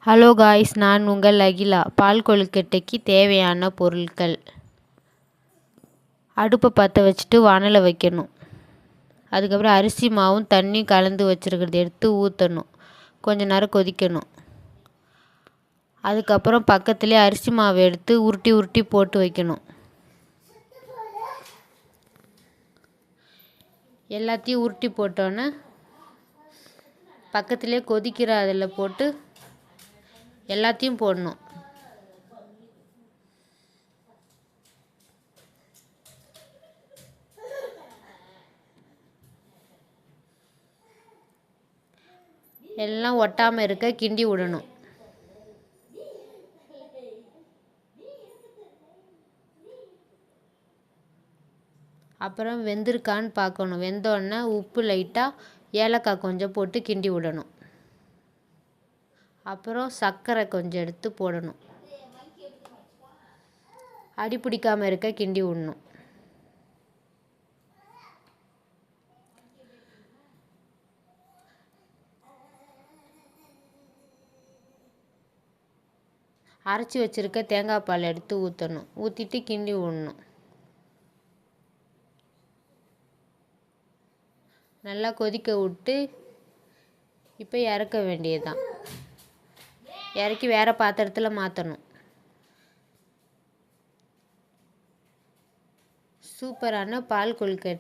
Hello guys, நான் உங்கள் அகிலா. பால் கொழுக்கட்டைக்கு தேவையான பொருட்கள்: அடுப்பை பற்ற வச்சுட்டு வானலை வைக்கணும். அதுக்கப்புறம் அரிசி மாவும் தண்ணியும் கலந்து வச்சுருக்கிறத எடுத்து ஊற்றணும். கொஞ்ச நேரம் கொதிக்கணும். அதுக்கப்புறம் பக்கத்துலேயே அரிசி மாவு எடுத்து உருட்டி உருட்டி போட்டு வைக்கணும். எல்லாத்தையும் உருட்டி போட்டோன்னே பக்கத்துலேயே கொதிக்கிற அதில் போட்டு எல்லாத்தையும் போடணும். எல்லாம் ஒட்டாமல் இருக்க கிண்டி விடணும். அப்புறம் வெந்திருக்கான்னு பார்க்கணும். வெந்தோடனே உப்பு லைட்டாக, ஏலக்காய் கொஞ்சம் போட்டு கிண்டி விடணும். அப்புறம் சர்க்கரை கொஞ்சம் எடுத்து போடணும். அடி பிடிக்காமல் இருக்க கிண்டி விடணும். அரைச்சி வச்சுருக்க தேங்காய் பால் எடுத்து ஊற்றணும். ஊற்றிட்டு கிண்டி விடணும். நல்லா கொதிக்க விட்டு இப்போ இறக்க வேண்டியதுதான். இறக்கி வேறு பாத்திரத்தில் மாற்றணும். சூப்பரான பால் கொழுக்கட்டை